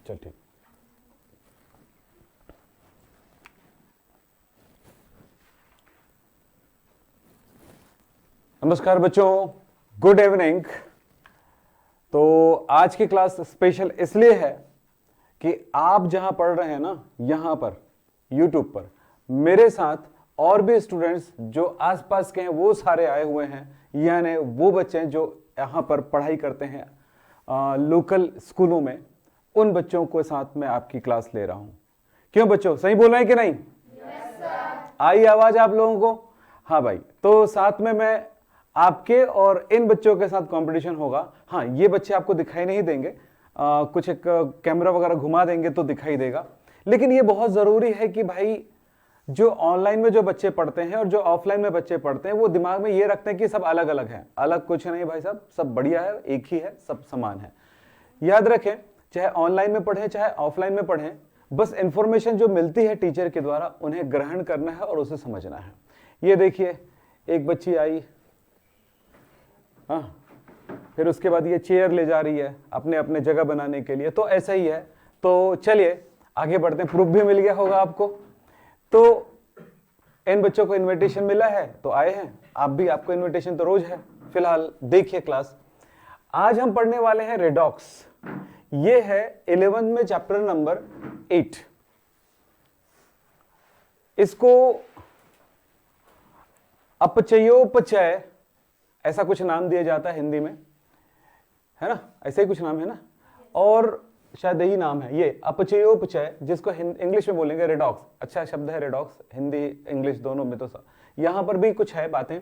चल ठीक। नमस्कार बच्चों, गुड इवनिंग। तो आज की क्लास स्पेशल इसलिए है कि आप जहां पढ़ रहे हैं ना, यहां पर YouTube पर मेरे साथ और भी स्टूडेंट्स जो आसपास के हैं वो सारे आए हुए हैं, यानी वो बच्चे जो यहां पर पढ़ाई करते हैं लोकल स्कूलों में, उन बच्चों को साथ में आपकी क्लास ले रहा हूं। क्यों बच्चों, सही बोल रहे हैं कि नहीं? आई आवाज आप लोगों को? हाँ भाई, तो साथ में मैं आपके और इन बच्चों के साथ कंपटीशन होगा। हाँ, ये बच्चे आपको दिखाई नहीं देंगे, कुछ एक कैमरा वगैरह घुमा देंगे तो दिखाई देगा। लेकिन ये बहुत जरूरी है कि भाई जो ऑनलाइन में जो बच्चे पढ़ते हैं और जो ऑफलाइन में बच्चे पढ़ते हैं वो दिमाग में ये रखते हैं कि सब अलग अलग हैं। अलग कुछ नहीं भाई साहब, सब बढ़िया है, एक ही है, सब समान है। याद रखें, चाहे ऑनलाइन में पढ़ें चाहे ऑफलाइन में पढ़ें, बस इंफॉर्मेशन जो मिलती है टीचर के द्वारा उन्हें ग्रहण करना है और उसे समझना है। ये देखिए, एक बच्ची आई, हाँ, फिर उसके बाद ये चेयर ले जा रही है अपने अपने जगह बनाने के लिए। तो ऐसा ही है। तो चलिए आगे बढ़ते हैं। प्रूफ भी मिल गया होगा आपको। तो इन बच्चों को इनविटेशन मिला है तो आए हैं, आप भी, आपको इनविटेशन तो रोज है। फिलहाल देखिए क्लास, आज हम पढ़ने वाले हैं रेडॉक्स। ये है 11 में चैप्टर नंबर 8। इसको अपचयोपचय ऐसा कुछ नाम दिया जाता है हिंदी में, है ना? ऐसे ही कुछ नाम है ना, और शायद यही नाम है ये अपचयोपचय, जिसको इंग्लिश में बोलेंगे रेडॉक्स। अच्छा शब्द है रेडॉक्स, हिंदी इंग्लिश दोनों में। तो यहां पर भी कुछ है बातें,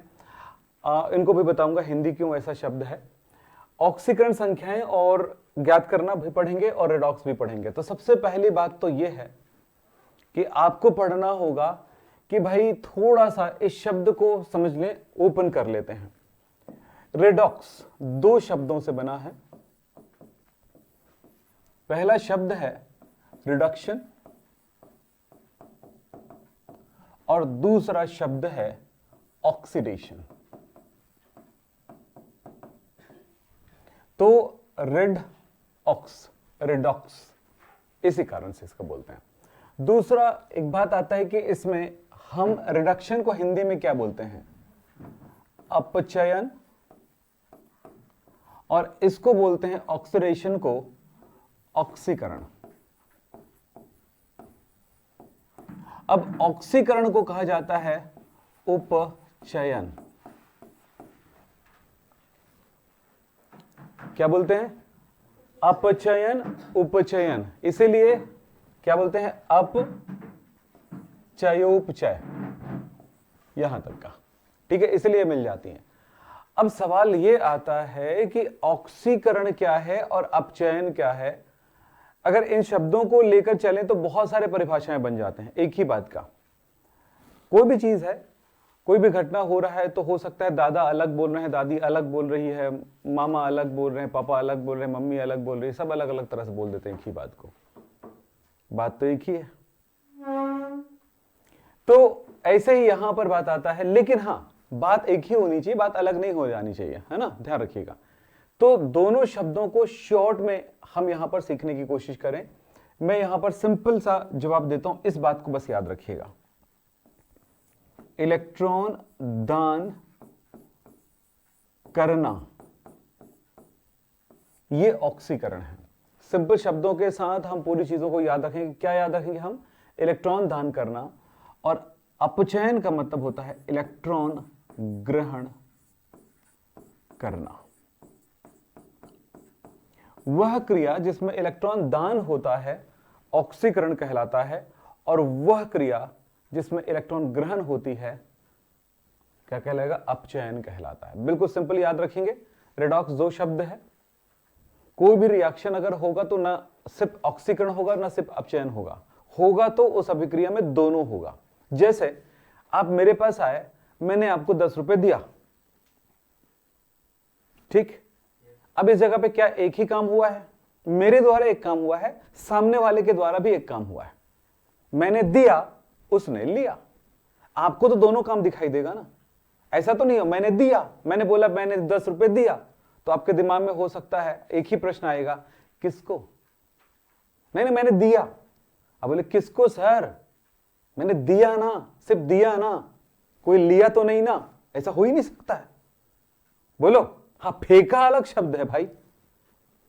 इनको भी बताऊंगा हिंदी क्यों ऐसा शब्द है। ऑक्सीकरण संख्याएं और ज्ञात करना भी पढ़ेंगे और रेडॉक्स भी पढ़ेंगे। तो सबसे पहली बात तो यह है कि आपको पढ़ना होगा कि भाई थोड़ा सा इस शब्द को समझ लें, ओपन कर लेते हैं। रेडॉक्स दो शब्दों से बना है। पहला शब्द है रिडक्शन और दूसरा शब्द है ऑक्सीडेशन। तो रेड ऑक्स, रेडॉक्स, इसी कारण से इसको बोलते हैं। दूसरा एक बात आता है कि इसमें हम रिडक्शन को हिंदी में क्या बोलते हैं? अपचयन, और इसको बोलते हैं ऑक्सीडेशन को ऑक्सीकरण। अब ऑक्सीकरण को कहा जाता है उपचयन। क्या बोलते हैं? अपचयन, उपचयन। इसीलिए क्या बोलते हैं? अपचयोपचय, यहां तक का। ठीक है, इसलिए मिल जाती हैं। अब सवाल यह आता है कि ऑक्सीकरण क्या है और अपचयन क्या है। अगर इन शब्दों को लेकर चलें तो बहुत सारे परिभाषाएं बन जाते हैं एक ही बात का। कोई भी चीज है, कोई भी घटना हो रहा है तो हो सकता है दादा अलग बोल रहे हैं, दादी अलग बोल रही है, मामा अलग बोल रहे हैं, पापा अलग बोल रहे हैं, मम्मी अलग बोल रही है, सब अलग अलग तरह से बोल देते हैं एक ही बात को। बात तो एक ही है। तो ऐसे ही यहां पर बात आता है, लेकिन हां, बात एक ही होनी चाहिए, बात अलग नहीं हो जानी चाहिए, है ना? ध्यान रखिएगा। तो दोनों शब्दों को शॉर्ट में हम यहां पर सीखने की कोशिश करें। मैं यहां पर सिंपल सा जवाब देता हूं, इस बात को बस याद रखिएगा। इलेक्ट्रॉन दान करना, यह ऑक्सीकरण है। सिंपल शब्दों के साथ हम पूरी चीजों को याद रखेंगे। क्या याद रखेंगे हम? इलेक्ट्रॉन दान करना। और अपचयन का मतलब होता है इलेक्ट्रॉन ग्रहण करना। वह क्रिया जिसमें इलेक्ट्रॉन दान होता है ऑक्सीकरण कहलाता है, और वह क्रिया जिसमें इलेक्ट्रॉन ग्रहण होती है क्या कहलाएगा? अपचयन कहलाता है। बिल्कुल सिंपल याद रखेंगे। रेडॉक्स दो शब्द है। कोई भी रिएक्शन अगर होगा तो ना सिर्फ ऑक्सीकरण होगा ना सिर्फ अपचयन होगा, होगा तो उस अभिक्रिया में दोनों होगा। जैसे आप मेरे पास आए, मैंने आपको 10 रुपए दिया, ठीक? अब इस जगह पे क्या एक ही काम हुआ है? मेरे द्वारा एक काम हुआ है, सामने वाले के द्वारा भी एक काम हुआ है। मैंने दिया, उसने लिया। आपको तो दोनों काम दिखाई देगा ना। ऐसा तो नहीं हो मैंने दिया, मैंने बोला मैंने 10 रुपए दिया, तो आपके दिमाग में हो सकता है एक ही प्रश्न आएगा, किसको? नहीं मैंने दिया। अब बोले किसको सर? मैंने दिया ना, सिर्फ दिया ना, कोई लिया तो नहीं ना, ऐसा हो ही नहीं सकता है। बोलो हाँ, फेंका अलग शब्द है भाई,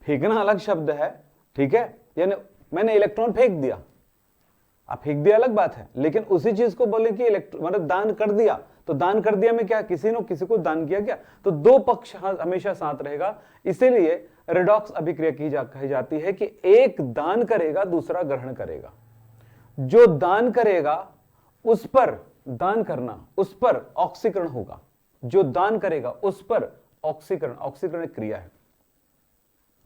फेंकना अलग शब्द है, ठीक है। यानी मैंने इलेक्ट्रॉन फेंक दिया, आप फेंक दिया अलग बात है, लेकिन उसी चीज को बोले कि मतलब दान कर दिया, तो दान कर दिया में क्या, किसी ने किसी को दान किया क्या? तो दो पक्ष हमेशा साथ रहेगा। इसीलिए रेडॉक्स अभिक्रिया कही जाती है कि एक दान करेगा, दूसरा ग्रहण करेगा। जो दान करेगा उस पर दान करना, उस पर ऑक्सीकरण होगा। जो दान करेगा उस पर ऑक्सीकरण, ऑक्सीकरण एक क्रिया है,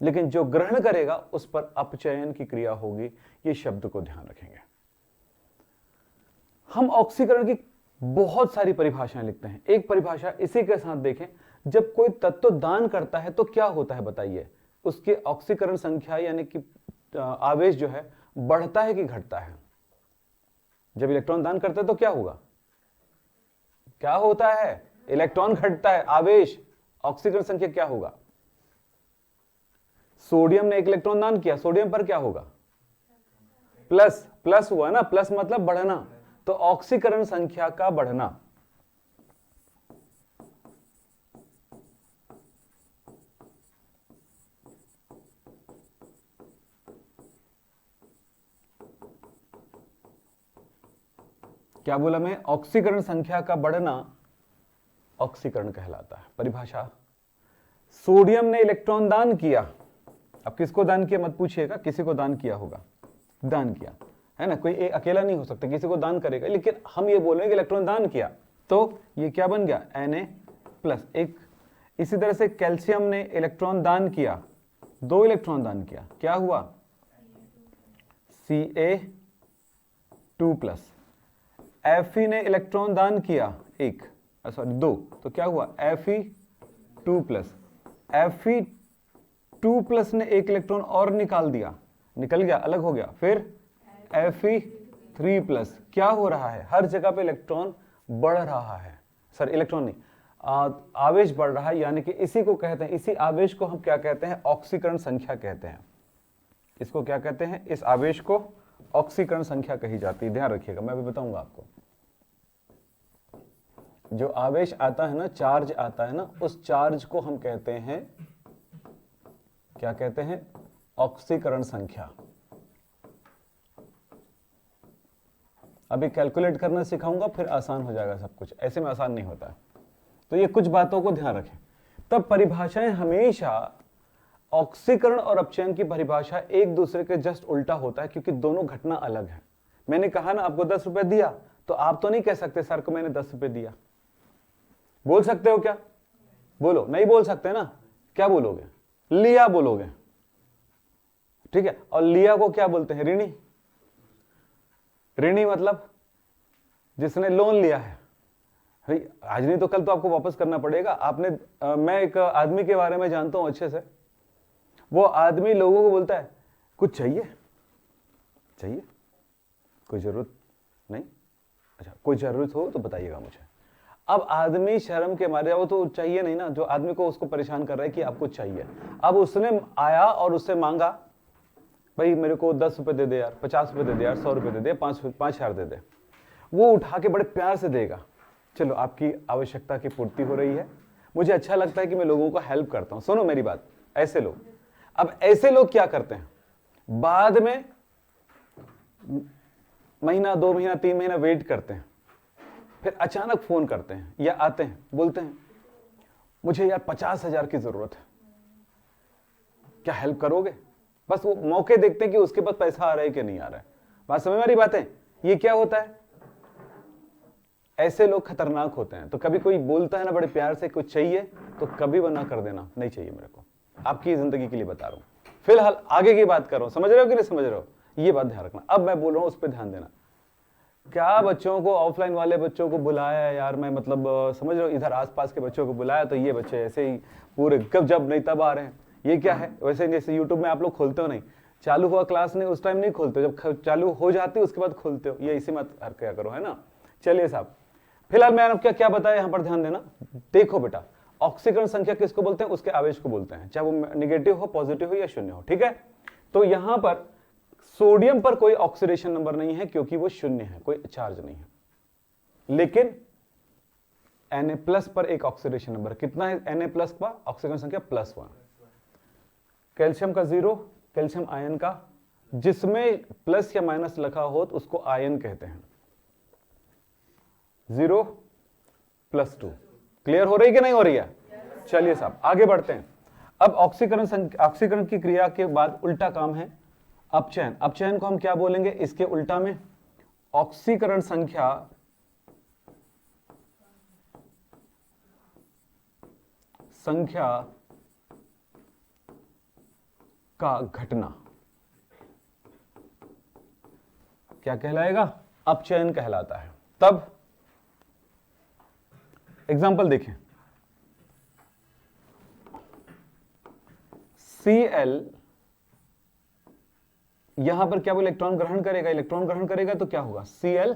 लेकिन जो ग्रहण करेगा उस पर अपचयन की क्रिया होगी। ये शब्द को ध्यान रखेंगे। हम ऑक्सीकरण की बहुत सारी परिभाषाएं लिखते हैं। एक परिभाषा इसी के साथ देखें, जब कोई तत्व दान करता है तो क्या होता है बताइए? उसकी ऑक्सीकरण संख्या यानी कि आवेश जो है बढ़ता है कि घटता है? जब इलेक्ट्रॉन दान करता है तो क्या होगा? क्या होता है? इलेक्ट्रॉन घटता है, आवेश, ऑक्सीकरण संख्या क्या होगा? सोडियम ने एक इलेक्ट्रॉन दान किया, सोडियम पर क्या होगा? प्लस, प्लस हुआ ना, प्लस मतलब बढ़ना, तो ऑक्सीकरण संख्या का बढ़ना। क्या बोला मैं? ऑक्सीकरण संख्या का बढ़ना ऑक्सीकरण कहलाता है। परिभाषा, सोडियम ने इलेक्ट्रॉन दान किया। अब किसको दान किया मत पूछिएगा, किसी को दान किया होगा, दान किया है ना, कोई एक अकेला नहीं हो सकता, किसी को दान करेगा, लेकिन हम ये बोल रहे हैं कि इलेक्ट्रॉन दान किया, तो ये क्या बन गया? Na+। एक इसी तरह से कैल्शियम ने इलेक्ट्रॉन दान किया, 2 इलेक्ट्रॉन दान किया, क्या हुआ? Ca2+। Fe ने इलेक्ट्रॉन दान किया 1, सॉरी 2, तो क्या हुआ? Fe2+। Fe2+ ने 1 इलेक्ट्रॉन और निकाल दिया, निकल गया, अलग हो गया, फिर Fe3+। क्या हो रहा है? हर जगह पे इलेक्ट्रॉन बढ़ रहा है, सर इलेक्ट्रॉन नहीं, आवेश बढ़ रहा है, यानी कि इसी को कहते हैं, इसी आवेश को हम क्या कहते हैं? ऑक्सीकरण संख्या कहते हैं। इसको क्या कहते हैं? इस आवेश को ऑक्सीकरण संख्या कही जाती है। ध्यान रखिएगा, मैं अभी बताऊंगा आपको। जो आवेश आता है ना, चार्ज आता है ना, उस चार्ज को हम कहते हैं, क्या कहते हैं? ऑक्सीकरण संख्या। अभी कैलकुलेट करना सिखाऊंगा, फिर आसान हो जाएगा सब कुछ, ऐसे में आसान नहीं होता है। तो ये कुछ बातों को ध्यान रखें। तब परिभाषाएं हमेशा, ऑक्सीकरण और अपचयन की परिभाषा एक दूसरे के जस्ट उल्टा होता है, क्योंकि दोनों घटना अलग है। मैंने कहा ना आपको 10 रुपए दिया, तो आप तो नहीं कह सकते सर को मैंने 10 रुपए दिया। बोल सकते हो क्या? बोलो, नहीं बोल सकते ना, क्या बोलोगे? लिया बोलोगे, ठीक है। और लिया को क्या बोलते हैं? ऋणी। ऋणी मतलब जिसने लोन लिया है, भाई आज नहीं तो कल तो आपको वापस करना पड़ेगा। आपने मैं एक आदमी के बारे में जानता हूं अच्छे से, वो आदमी लोगों को बोलता है कुछ चाहिए, चाहिए, कोई जरूरत नहीं, अच्छा कोई जरूरत हो तो बताइएगा मुझे। अब आदमी शर्म के मारे, वो तो चाहिए नहीं ना, जो आदमी को उसको परेशान कर रहा है कि आपको चाहिए। अब उसने आया और उससे मांगा, भाई मेरे को 10 रुपए दे दे यार, 50 रुपए दे दे यार, 100 रुपए दे दे, 5,000 दे दे। वो उठा के बड़े प्यार से देगा, चलो आपकी आवश्यकता की पूर्ति हो रही है। मुझे अच्छा लगता है कि मैं लोगों को हेल्प करता हूं। सुनो मेरी बात, ऐसे लोग, अब ऐसे लोग क्या करते हैं? बाद में महीना, 2 महीना, 3 महीना वेट करते हैं, फिर अचानक फोन करते हैं या आते हैं, बोलते हैं मुझे यार 50,000 की जरूरत है, क्या हेल्प करोगे? बस वो मौके देखते हैं कि उसके पास पैसा आ रहा है कि नहीं आ रहा है। बात समझ में आ रही बात है? ये क्या होता है? ऐसे लोग खतरनाक होते हैं। तो कभी कोई बोलता है ना बड़े प्यार से कुछ चाहिए, तो कभी मना कर देना, नहीं चाहिए मेरे को। आपकी जिंदगी के लिए बता रहा हूं, फिलहाल आगे की बात कर रहा हूं, समझ रहे हो कि नहीं समझ रहे हो? ये बात ध्यान रखना। अब मैं बोल रहा हूं, उस पर ध्यान देना। क्या बच्चों को, ऑफलाइन वाले बच्चों को बुलाया है यार, मैं मतलब समझ रहे हो, इधर आसपास के बच्चों को बुलाया, तो ये बच्चे ऐसे ही पूरे कब जब नहीं तब आ रहे हैं। ये क्या है? वैसे जैसे यूट्यूब में आप लोग खोलते हो नहीं, चालू हुआ क्लास नहीं उस टाइम नहीं खोलते, जब चालू हो जाती है उसके बाद खोलते हो। ये इसी मत क्या करो, है ना। चलिए साहब, फिलहाल मैं आपको क्या बताया, यहां पर ध्यान देना। देखो बेटा, ऑक्सीकरण संख्या किसको बोलते हैं? उसके आवेश को बोलते हैं, चाहे वो नेगेटिव हो, पॉजिटिव हो या शून्य हो, ठीक है। तो यहां पर सोडियम पर कोई ऑक्सीडेशन नंबर नहीं है क्योंकि वो शून्य है, कोई चार्ज नहीं है। लेकिन Na+ पर एक ऑक्सीडेशन नंबर कितना है? Na+ का ऑक्सीजन संख्या +1। कैल्शियम का 0, कैल्शियम आयन का जिसमें प्लस या माइनस लिखा हो तो उसको आयन कहते हैं। 0 + 2। क्लियर हो रही कि नहीं हो रही है? चलिए साहब आगे बढ़ते हैं। अब ऑक्सीकरण की क्रिया के बाद उल्टा काम है अपचयन। अपचयन को हम क्या बोलेंगे? इसके उल्टा में ऑक्सीकरण संख्या का घटना क्या कहलाएगा? अपचयन कहलाता है। तब एग्जाम्पल देखें, Cl यहां पर क्या वो इलेक्ट्रॉन ग्रहण करेगा? इलेक्ट्रॉन ग्रहण करेगा तो क्या होगा? Cl-।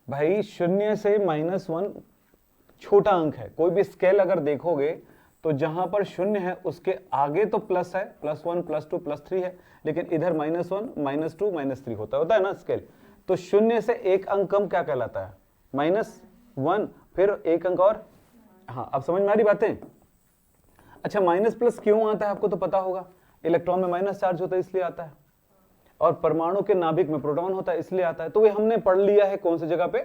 भाई 0 से -1 छोटा अंक है। कोई भी स्केल अगर देखोगे तो जहां पर 0 है उसके आगे तो प्लस है, +1 +2 +3 है, लेकिन इधर -1 -2 -3 होता है ना स्केल। तो 0 से एक अंक कम क्या कहलाता है? -1, फिर एक अंक और। हाँ अब समझ में आ रही बातें? अच्छा माइनस+ क्यों आता है आपको तो पता होगा, इलेक्ट्रॉन में माइनस चार्ज होता है इसलिए आता है, और परमाणु के नाभिक में प्रोटॉन होता है इसलिए आता है। तो ये हमने पढ़ लिया है कौन सी जगह पे?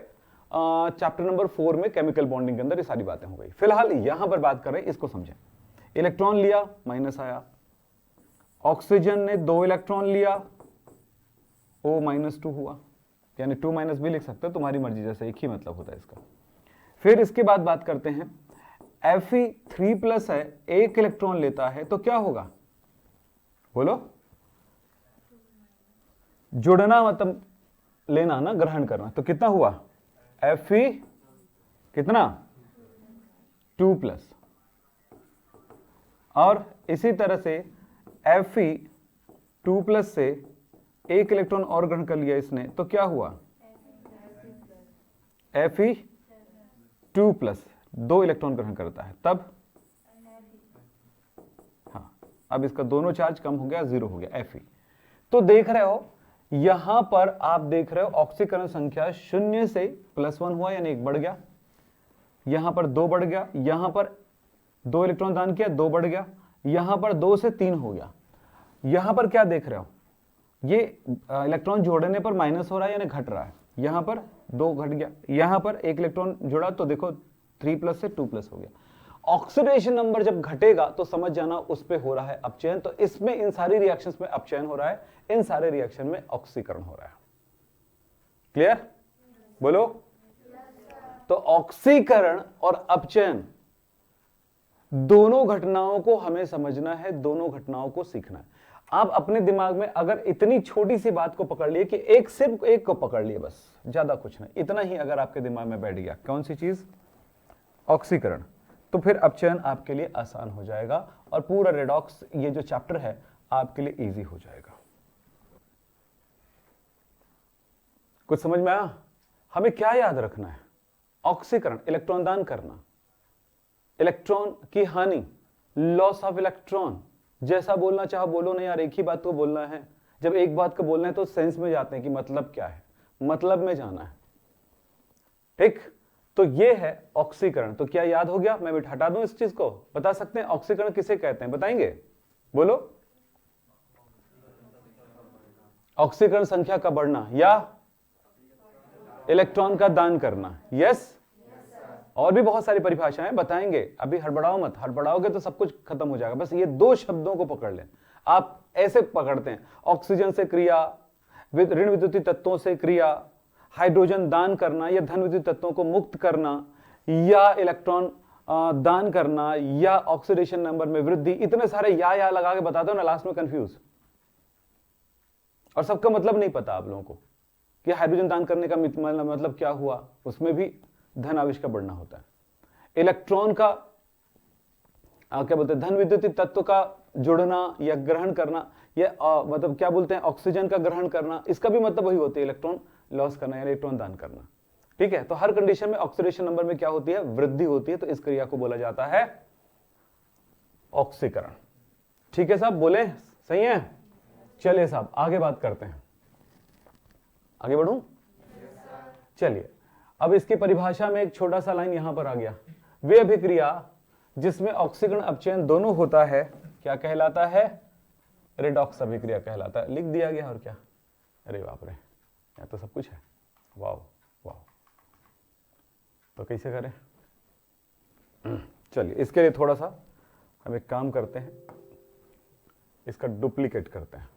चैप्टर नंबर 4 में केमिकल बॉन्डिंग के अंदर ये सारी बातें हो गई। फिलहाल यहां पर बात कर रहे हैं, इसको समझें। इलेक्ट्रॉन लिया, माइनस आया। ऑक्सीजन ने 2 इलेक्ट्रॉन लिया, O -2 हुआ, यानी 2- भी लिख सकते हो, तुम्हारी मर्जी, जैसे एक ही मतलब होता है इसका। फिर इसके बाद बात करते हैं Fe3+ है, 1 इलेक्ट्रॉन लेता है तो क्या होगा? बोलो। जुड़ना मतलब लेना ना, ग्रहण करना। तो कितना हुआ? Fe कितना? 2+। और इसी तरह से Fe2+ से 1 इलेक्ट्रॉन और ग्रहण कर लिया इसने तो क्या हुआ? Fe2+, 2 इलेक्ट्रॉन ग्रहण करता है तब। हाँ अब इसका दोनों चार्ज कम हो गया, 0 हो गया Fe। तो देख रहे हो यहां पर आप देख रहे हो ऑक्सीकरण संख्या 0 से +1 हुआ, यानी 1 बढ़ गया, यहां पर 2 बढ़ गया, यहां पर 2 इलेक्ट्रॉन दान किया, 2 बढ़ गया, यहां पर 2 से 3 हो गया। यहां पर क्या देख रहे हो? ये इलेक्ट्रॉन जोड़ने पर माइनस हो रहा है यानी घट रहा है। यहां पर 2 घट गया, यहां पर 1 इलेक्ट्रॉन जुड़ा तो देखो 3+ से 2+ हो गया। ऑक्सीडेशन नंबर जब घटेगा तो समझ जाना उस पे हो रहा है अपचयन। तो इसमें इन सारी रिएक्शंस में अपचयन हो रहा है, इन सारे रिएक्शन में ऑक्सीकरण हो रहा है। क्लियर? बोलो। तो ऑक्सीकरण और अपचयन दोनों घटनाओं को हमें समझना है, दोनों घटनाओं को सीखना है। आप अपने दिमाग में अगर इतनी छोटी सी बात को पकड़ लिए कि सिर्फ एक को पकड़ लिए, बस ज्यादा कुछ नहीं, इतना ही अगर आपके दिमाग में बैठ गया, कौन सी चीज? ऑक्सीकरण, तो फिर अपचयन आपके लिए आसान हो जाएगा और पूरा रेडॉक्स ये जो चैप्टर है आपके लिए इजी हो जाएगा। कुछ समझ में आया? हमें क्या याद रखना है? ऑक्सीकरण, इलेक्ट्रॉन दान करना, इलेक्ट्रॉन की हानि, लॉस ऑफ इलेक्ट्रॉन। जैसा बोलना चाहो बोलो, नहीं यार एक ही बात को बोलना है। जब एक बात को बोलना है तो सेंस में जाते हैं कि मतलब क्या है, मतलब में जाना है। ठीक, तो ये है ऑक्सीकरण। तो क्या याद हो गया? मैं भी हटा दूं इस चीज को? बता सकते हैं ऑक्सीकरण किसे कहते हैं? बताएंगे? बोलो। ऑक्सीकरण संख्या का बढ़ना या इलेक्ट्रॉन का दान करना। यस, और भी बहुत सारी परिभाषाएं बताएंगे, अभी हड़बड़ाओ मत, हड़बड़ाओगे तो सब कुछ खत्म हो जाएगा। बस ये 2 शब्दों को पकड़ लें। आप ऐसे पकड़ते हैं, ऑक्सीजन से क्रिया, ऋण विद्युतीय तत्वों से क्रिया, हाइड्रोजन दान करना या धन विद्युत तत्वों को मुक्त करना, या इलेक्ट्रॉन दान करना, या ऑक्सीडेशन नंबर में वृद्धि। इतने सारे या लगा के बताते हो ना, लास्ट में कंफ्यूज, और सबका मतलब नहीं पता आप लोगों को कि हाइड्रोजन दान करने का मतलब क्या हुआ। उसमें भी धन आवेश का बढ़ना होता है। इलेक्ट्रॉन का क्या बोलते हैं, धन विद्युतीय तत्व का जुड़ना या ग्रहण करना, या मतलब क्या बोलते हैं, ऑक्सीजन का ग्रहण करना, इसका भी मतलब वही होती है, इलेक्ट्रॉन लॉस करना या इलेक्ट्रॉन दान करना। ठीक है, तो हर कंडीशन में ऑक्सीडेशन नंबर में क्या होती है? वृद्धि होती है। तो इस क्रिया को बोला जाता है ऑक्सीकरण। ठीक है साहब, बोले? सही है? चलिए साहब आगे बात करते हैं, आगे बढ़ूं? चलिए, अब इसकी परिभाषा में एक छोटा सा लाइन यहां पर आ गया। वे अभिक्रिया जिसमें ऑक्सीकरण अपचयन दोनों होता है क्या कहलाता है? रेडॉक्स अभिक्रिया कहलाता है। लिख दिया गया और क्या? अरे बाप रे, यहाँ तो सब कुछ है। वाह वाह, तो कैसे करें? चलिए, इसके लिए थोड़ा सा हम एक काम करते हैं, इसका डुप्लीकेट करते हैं।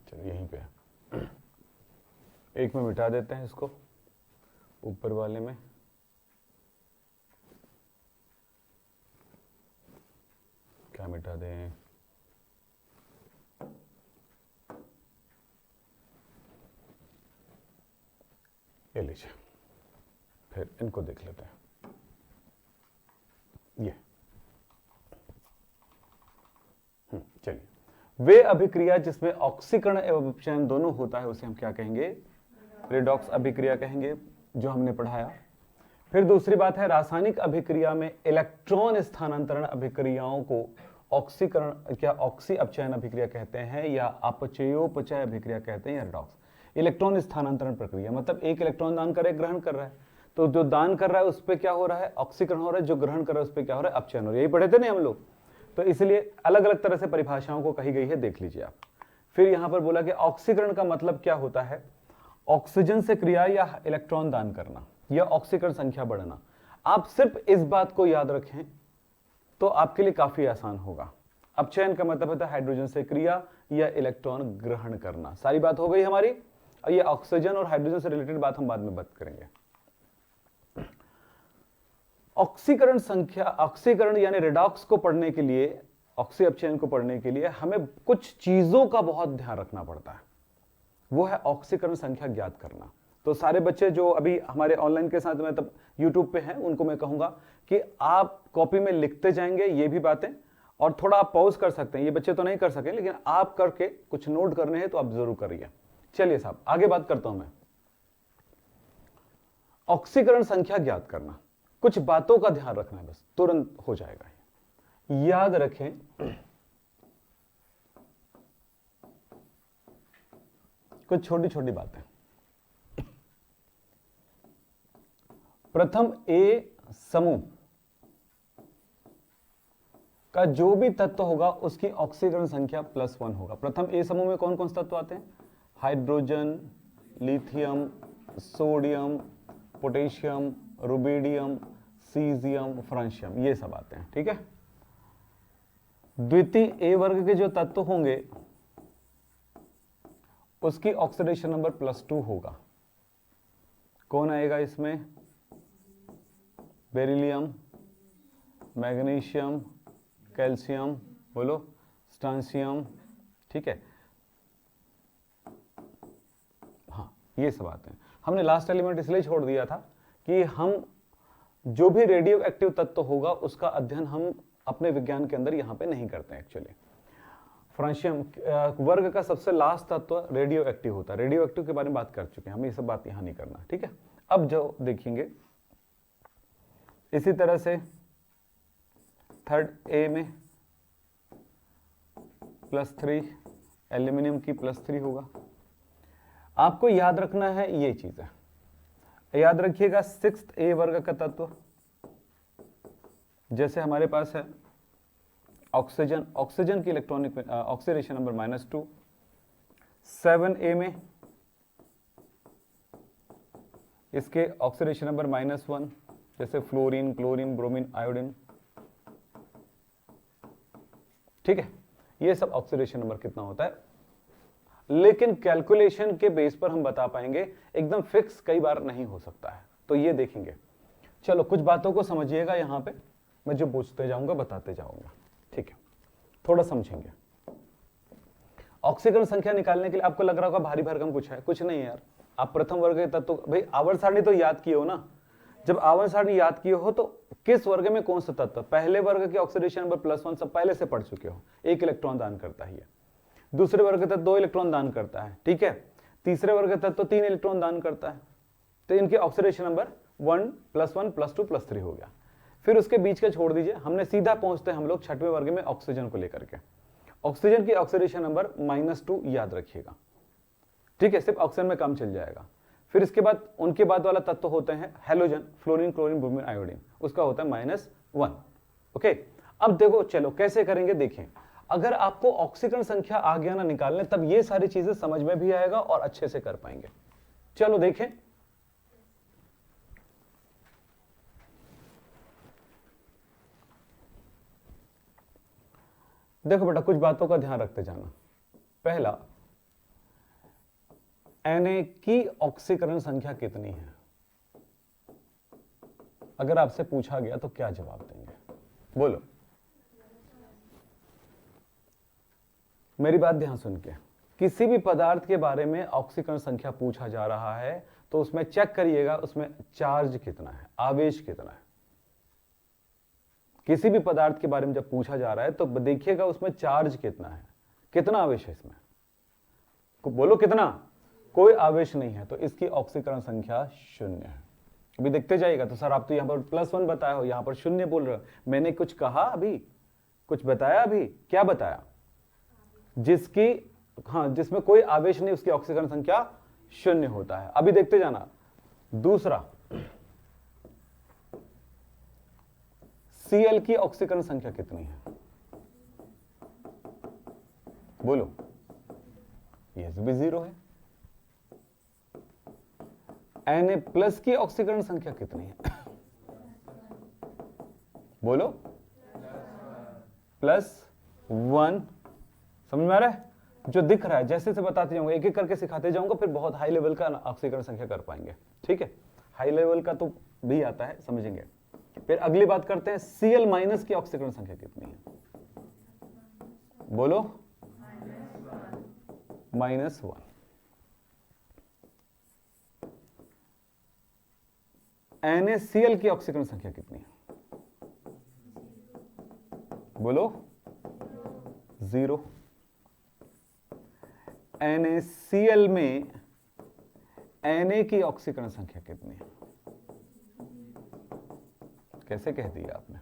चलो यहीं पे है, एक में मिटा देते हैं इसको, ऊपर वाले में क्या मिटा दें? ये लीजिए, फिर इनको देख लेते हैं। ये चलिए, वे अभिक्रिया जिसमें ऑक्सीकरण एवं अपचयन दोनों होता है उसे हम क्या कहेंगे? रेडॉक्स अभिक्रिया कहेंगे, जो हमने पढ़ाया। फिर दूसरी बात है, रासायनिक अभिक्रिया में इलेक्ट्रॉन स्थानांतरण अभिक्रियाओं को ऑक्सीकरण क्या ऑक्सी अपचयन अभिक्रिया कहते हैं, या अपचयोपचय अभिक्रिया कहते हैं, या रेडॉक्स। इलेक्ट्रॉन स्थानांतरण प्रक्रिया मतलब एक इलेक्ट्रॉन दान कर ग्रहण कर रहा है, तो जो दान कर रहा है उस पर क्या हो रहा है? ऑक्सीकरण हो रहा है। जो ग्रहण कर रहा है उस पर क्या हो रहा है? अपचयन हो रहा है। यही पढ़े थे ना हम लोग। तो इसलिए अलग अलग तरह से परिभाषाओं को कही गई है, देख लीजिए आप। फिर यहां पर बोला कि ऑक्सीकरण का मतलब क्या होता है? ऑक्सीजन से क्रिया या इलेक्ट्रॉन दान करना या ऑक्सीकरण संख्या बढ़ना। आप सिर्फ इस बात को याद रखें तो आपके लिए काफी आसान होगा। अपचयन का मतलब होता है हाइड्रोजन से क्रिया या इलेक्ट्रॉन ग्रहण करना। सारी बात हो गई हमारी। और ये ऑक्सीजन और हाइड्रोजन से रिलेटेड बात हम बाद में बात करेंगे। ऑक्सीकरण संख्या, ऑक्सीकरण यानी रेडॉक्स को पढ़ने के लिए, ऑक्सी अपचयन को पढ़ने के लिए हमें कुछ चीजों का बहुत ध्यान रखना पड़ता है। वो है ऑक्सीकरण संख्या ज्ञात करना। तो सारे बच्चे जो अभी हमारे ऑनलाइन के साथ में तब यूट्यूब पे हैं, उनको मैं कहूंगा कि आप कॉपी में लिखते जाएंगे ये भी बातें, और थोड़ा आप पॉज कर सकते हैं। ये बच्चे तो नहीं कर सके, लेकिन आप करके कुछ नोट करने हैं तो आप जरूर करिए। चलिए साहब आगे बात करता हूं मैं। ऑक्सीकरण संख्या ज्ञात करना, कुछ बातों का ध्यान रखना है, बस तुरंत हो जाएगा। याद रखें, कुछ छोटी छोटी बातें। प्रथम ए समूह का जो भी तत्व होगा उसकी ऑक्सीकरण संख्या +1 होगा। प्रथम ए समूह में कौन कौन से तत्व आते हैं? Hydrogen, lithium, sodium, potassium, rubidium, caesium, francium, ये सब आते हैं। ठीक है। द्वितीय ए वर्ग के जो तत्व होंगे उसकी ऑक्सीडेशन नंबर +2 होगा। कौन आएगा इसमें? बेरिलियम, मैग्नीशियम, कैल्शियम, बोलो, स्ट्रांशियम। ठीक है, हाँ ये सब आते हैं। हमने लास्ट एलिमेंट इसलिए छोड़ दिया था कि हम जो भी रेडियो एक्टिव तत्व होगा उसका अध्ययन हम अपने विज्ञान के अंदर यहां पे नहीं करते हैं। एक्चुअली फ्रांशियम वर्ग का सबसे लास्ट तत्व रेडियो एक्टिव होता है। रेडियो एक्टिव के बारे में बात कर चुके हैं हम, ये सब बात यहां नहीं करना। ठीक है, अब जो देखेंगे इसी तरह से थर्ड ए में +3, एल्यूमिनियम की +3 होगा। आपको याद रखना है ये चीज है, याद रखिएगा। 6th ए वर्ग का तत्व जैसे हमारे पास है ऑक्सीजन, ऑक्सीजन की इलेक्ट्रॉनिक ऑक्सीडेशन नंबर -2। 7A में इसके ऑक्सीडेशन नंबर -1, जैसे फ्लोरीन, क्लोरीन, ब्रोमीन, आयोडीन। ठीक है, ये सब ऑक्सीडेशन नंबर कितना होता है, लेकिन कैलकुलेशन के बेस पर हम बता पाएंगे, एकदम फिक्स कई बार नहीं हो सकता है, तो ये देखेंगे। चलो कुछ बातों को समझिएगा, यहां पे मैं जो पूछते जाऊंगा बताते जाऊंगा। ठीक थोड़ा समझेंगे। ऑक्सीकरण संख्या निकालने के लिए आपको लग रहा होगा भारी भरकम कुछ है, कुछ नहीं यार। आप प्रथम वर्ग के तत्व, भाई आवर्त सारणी तो याद किए हो ना। जब आवर्त सारणी याद किए हो तो किस वर्ग में कौन सा तत्व, पहले वर्ग के ऑक्सीडेशन नंबर +1 सब पहले से पढ़ चुके हो, 1 इलेक्ट्रॉन दान करता है। दूसरे वर्ग का तत्व 2 इलेक्ट्रॉन दान करता है, ठीक है। तीसरे वर्ग का तत्व 3 इलेक्ट्रॉन दान करता है। तो इनके ऑक्सीडेशन नंबर 1 +1 +2 +3 हो गया। फिर उसके बीच का छोड़ दीजिए, हमने सीधा पहुंचते हैं हम लोग छठवें वर्ग में ऑक्सीजन को लेकर के। ऑक्सीजन की ऑक्सीडेशन नंबर -2 याद रखिएगा, ठीक है, सिर्फ ऑक्सीजन में काम चल जाएगा। फिर इसके बाद उनके बाद वाला तत्व होते हैं halogen, fluorine, chlorine, bromine, iodine, उसका होता है -1। ओके, अब देखो चलो कैसे करेंगे देखें। अगर आपको ऑक्सीकरण संख्या आ गया ना निकालने, तब ये सारी चीजें समझ में भी आएगा और अच्छे से कर पाएंगे। चलो देखें, देखो बेटा कुछ बातों का ध्यान रखते जाना। पहला, Na की ऑक्सीकरण संख्या कितनी है? अगर आपसे पूछा गया तो क्या जवाब देंगे? बोलो, मेरी बात ध्यान सुन के। किसी भी पदार्थ के बारे में ऑक्सीकरण संख्या पूछा जा रहा है तो उसमें चेक करिएगा उसमें चार्ज कितना है, आवेश कितना है। किसी भी पदार्थ के बारे में जब पूछा जा रहा है तो देखिएगा उसमें चार्ज कितना है, कितना आवेश है इसमें। बोलो कितना? कोई आवेश नहीं है, तो इसकी ऑक्सीकरण संख्या 0 है। अभी देखते जाइएगा। तो सर आप तो यहां पर +1 बताए हो, यहां पर 0 बोल रहे हो। मैंने कुछ कहा अभी, कुछ बताया अभी? क्या बताया? जिसकी जिसमें कोई आवेश नहीं उसकी ऑक्सीकरण संख्या 0 होता है। अभी देखते जाना। दूसरा, Cl की ऑक्सीकरण संख्या कितनी है? बोलो, ये भी 0 है। Na+ की ऑक्सीकरण संख्या कितनी है? बोलो, +1। समझ में आ रहा है? जो दिख रहा है जैसे से बताते जाऊंगा, एक एक करके सिखाते जाऊंगा, फिर बहुत हाई लेवल का ऑक्सीकरण संख्या कर पाएंगे, ठीक है। हाई लेवल का तो भी आता है, समझेंगे। फिर अगली बात करते हैं, Cl- की ऑक्सीकरण संख्या कितनी है? बोलो, -1। NaCl की ऑक्सीकरण संख्या कितनी है? बोलो, 0। NaCl में Na की ऑक्सीकरण संख्या कितनी है? कैसे कह दिया आपने?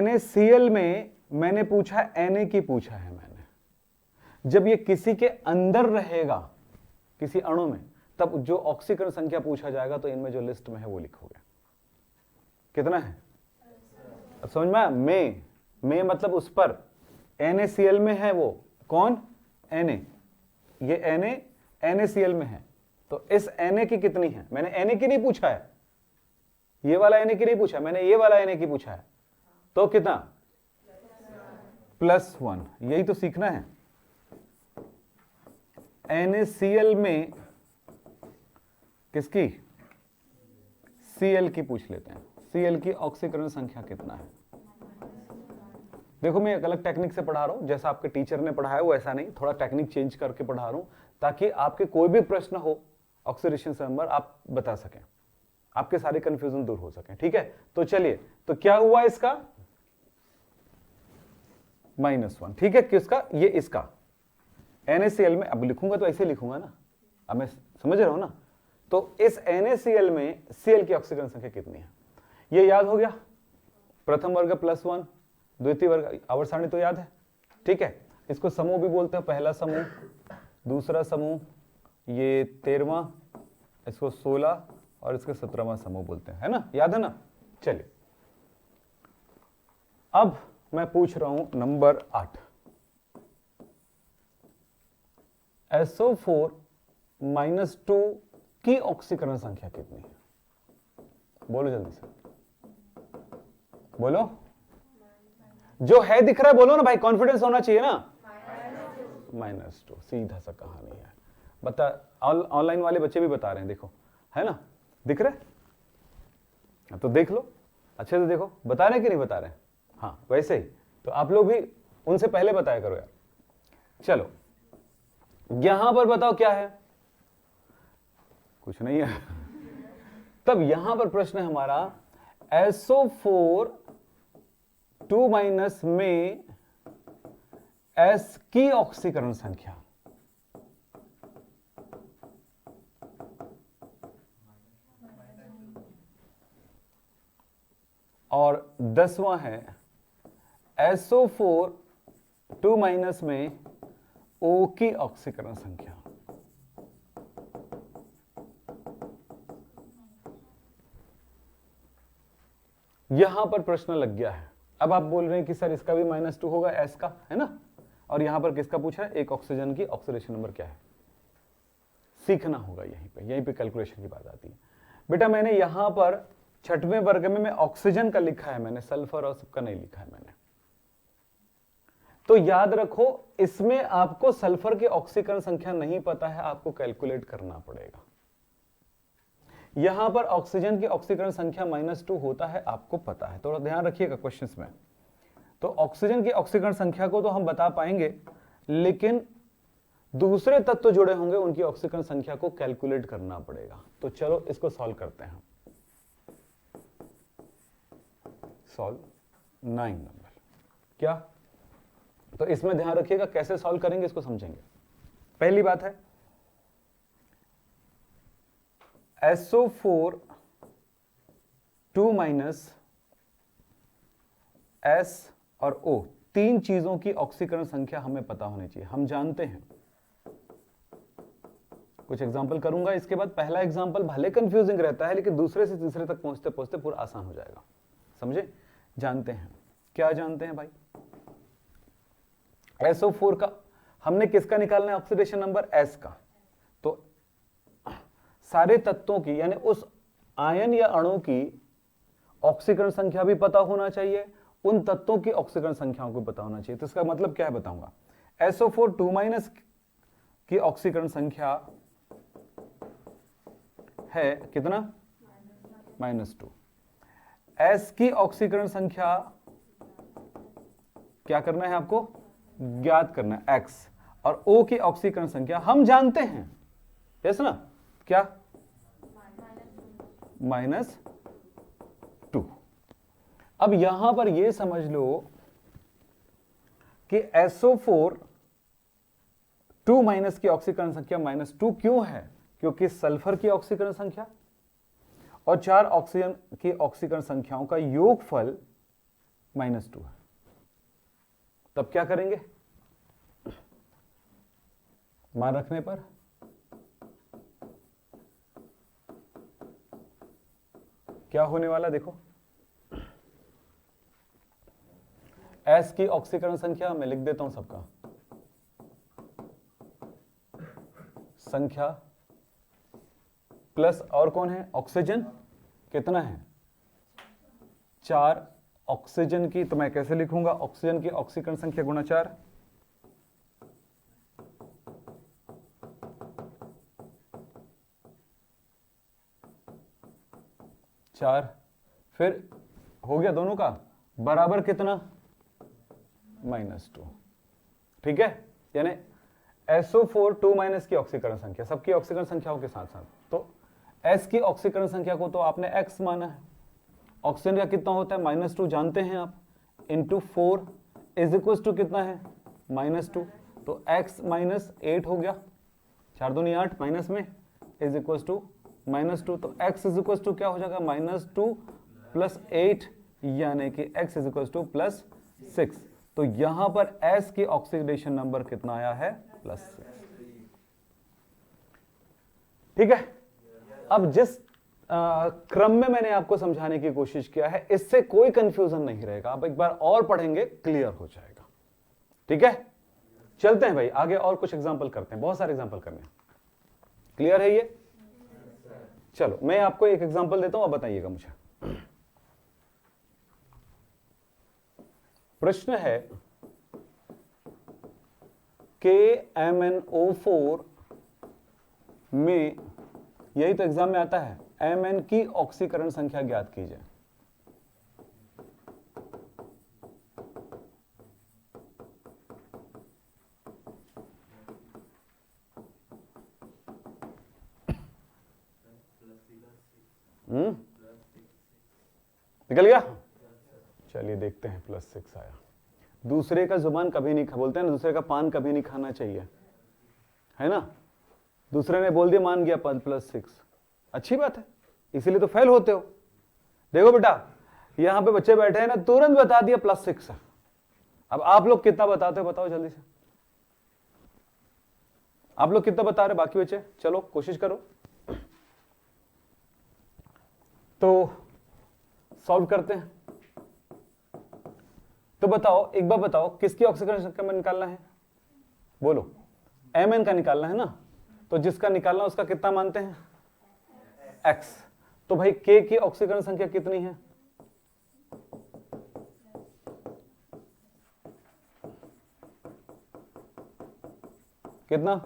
NaCl में मैंने पूछा, Na की पूछा है मैंने। जब ये किसी के अंदर रहेगा, किसी अणु में, तब जो ऑक्सीकरण संख्या पूछा जाएगा तो इनमें जो लिस्ट में है वो लिखोगे। कितना है? अब समझ में? में मतलब उस पर NaCl में है वो कौन? Na। ये NaCl में है, तो इस Na की कितनी है? मैंने Na की नहीं पूछा है, ये वाला Na की नहीं पूछा, मैंने ये वाला Na की पूछा है। तो कितना? +1। यही तो सीखना है। NaCl में किसकी? Cl की पूछ लेते हैं। Cl की ऑक्सीकरण संख्या कितना है? देखो मैं एक अलग टेक्निक से पढ़ा रहा हूं, जैसा आपके टीचर ने पढ़ाया वो ऐसा नहीं, थोड़ा टेक्निक चेंज करके पढ़ा रहा हूं ताकि आपके कोई भी प्रश्न हो ऑक्सीडेशन नंबर आप बता सकें, आपके सारे कंफ्यूजन दूर हो सके, ठीक है। तो चलिए, तो क्या हुआ इसका? -1, ठीक है। किसका? ये इसका NaCl में। अब लिखूंगा तो ऐसे लिखूंगा ना, अब मैं समझ रहा हूं ना। तो इस NaCl में Cl की ऑक्सीकरण संख्या कितनी है? ये याद हो गया। प्रथम वर्ग +1, द्वितीय वर्ग, आवर्त सारणी तो याद है, ठीक है। इसको समूह भी बोलते हैं, पहला समूह, दूसरा समूह, ये 13वां, इसको 16 और इसके 17वां समूह बोलते हैं, है ना? याद है ना? चलिए, अब मैं पूछ रहा हूं नंबर 8। SO4 -2 की ऑक्सीकरण संख्या कितनी है? बोलो जल्दी से, बोलो। जो है दिख रहा है बोलो ना भाई, कॉन्फिडेंस होना चाहिए ना। -2, सीधा सा कहानी है। बता, ऑनलाइन वाले बच्चे भी बता रहे हैं, देखो, है ना? दिख रहा है? तो देख लो, अच्छे से देखो, बता रहे कि नहीं बता रहे? हाँ, वैसे ही तो आप लोग भी उनसे पहले बताया करो यार। चलो यहां पर बताओ क्या है, कुछ नहीं है। तब यहां पर प्रश्न है हमारा SO4 2- में S की ऑक्सीकरण संख्या, और 10वां है SO4 2- में O की ऑक्सीकरण संख्या। यहां पर प्रश्न लग गया है। अब आप बोल रहे हैं कि सर इसका भी -2 होगा S का, है ना, और यहां पर किसका पूछा है, एक ऑक्सीजन की ऑक्सीडेशन नंबर क्या है, सीखना होगा। यहीं पे कैलकुलेशन की बात आती है। बेटा मैंने यहां पर 6वें वर्ग में मैं ऑक्सीजन का लिखा है, मैंने सल्फर और सबका नहीं लिखा है मैंने। तो याद रखो इसमें आपको सल्फर की ऑक्सीकरण संख्या नहीं पता है, आपको कैलकुलेट करना पड़ेगा। यहां पर ऑक्सीजन की ऑक्सीकरण संख्या -2 होता है, आपको पता है, थोड़ा ध्यान रखिएगा क्वेश्चंस में। तो ऑक्सीजन की ऑक्सीकरण संख्या को तो हम बता पाएंगे, लेकिन दूसरे तत्व जुड़े होंगे उनकी ऑक्सीकरण संख्या को कैलकुलेट करना पड़ेगा। तो चलो इसको सॉल्व करते हैं। सॉल्व 9 नंबर क्या, तो इसमें ध्यान रखिएगा कैसे सॉल्व करेंगे इसको समझेंगे। पहली बात है SO4 2- S और O, तीन चीजों की ऑक्सीकरण संख्या हमें पता होनी चाहिए, हम जानते हैं। कुछ एग्जांपल करूंगा इसके बाद। पहला एग्जांपल भले कंफ्यूजिंग रहता है, लेकिन दूसरे से तीसरे तक पहुंचते पहुंचते पूरा आसान हो जाएगा। समझे, जानते हैं, क्या जानते हैं भाई, SO4 का हमने किसका निकालना है ऑक्सीडेशन नंबर, S का। तो सारे तत्वों की यानी उस आयन या अणु की ऑक्सीकरण संख्या भी पता होना चाहिए, उन तत्वों की ऑक्सीकरण संख्याओं को पता होना चाहिए। तो इसका मतलब क्या है बताऊंगा। SO4 2- की ऑक्सीकरण संख्या है कितना, -2। S की ऑक्सीकरण संख्या क्या करना है आपको, ज्ञात करना है, X। और O की ऑक्सीकरण संख्या हम जानते हैं, यस ना, क्या, -2। अब यहां पर यह समझ लो कि SO4 2- की ऑक्सीकरण संख्या -2 क्यों है, क्योंकि सल्फर की ऑक्सीकरण संख्या और 4 ऑक्सीजन की ऑक्सीकरण संख्याओं का योगफल -2 है। तब क्या करेंगे, मान रखने पर क्या होने वाला देखो, S की ऑक्सीकरण संख्या मैं लिख देता हूं सबका, संख्या प्लस और कौन है, ऑक्सीजन, कितना है, 4 ऑक्सीजन की, तो मैं कैसे लिखूंगा, ऑक्सीजन की ऑक्सीकरण संख्या गुणा 4, फिर हो गया दोनों का बराबर कितना, -2। ठीक है, यानी SO4 2- की ऑक्सीकरण संख्या, सबकी ऑक्सीकरण संख्याओं के साथ साथ, तो S की ऑक्सीकरण संख्या को तो आपने X माना है, ऑक्सीजन का कितना होता है -2 जानते हैं आप, इंटू 4 इज इक्वल टू कितना है, -2, तो X -8 हो गया, 4 दूनी 8 माइनस में इज इक्वल टू -2, तो X इज इक्वल टू क्या हो जाएगा, -2 + 8, यानी कि X इज इक्वल टू +6। तो यहां पर S की ऑक्सीडेशन नंबर कितना आया है, +6। ठीक है, अब जिस क्रम में मैंने आपको समझाने की कोशिश किया है, इससे कोई कंफ्यूजन नहीं रहेगा। आप एक बार और पढ़ेंगे, क्लियर हो जाएगा। ठीक है, चलते हैं भाई आगे, और कुछ एग्जांपल करते हैं, बहुत सारे एग्जांपल करने हैं। क्लियर है ये, चलो मैं आपको एक एग्जांपल देता हूं, अब बताइएगा मुझे। प्रश्न है KMnO4 में, यही तो एग्जाम में आता है, Mn की ऑक्सीकरण संख्या ज्ञात कीजिए। निकल गया? चलिए देखते हैं, +6 आया। दूसरे का जुबान कभी नहीं बोलते हैं ना, दूसरे का पान कभी नहीं खाना चाहिए, है ना। दूसरे ने बोल दिया, मान गया +6, अच्छी बात है, इसीलिए तो फेल होते हो। देखो बेटा, यहां पे बच्चे बैठे हैं ना, तुरंत बता दिया +6 है। अब आप लोग कितना बताते हो, बताओ जल्दी से। आप लोग कितना बता रहे बाकी बच्चे? चलो कोशिश करो। तो सॉल्व करते हैं। तो बताओ, एक बार बताओ, किसकी ऑक्सीकरण संख्या में निकालना है? बोलो, Mn का निकालना है ना। तो जिसका निकालना उसका कितना मानते हैं? X। तो भाई K की ऑक्सीकरण संख्या कितनी है? कितना?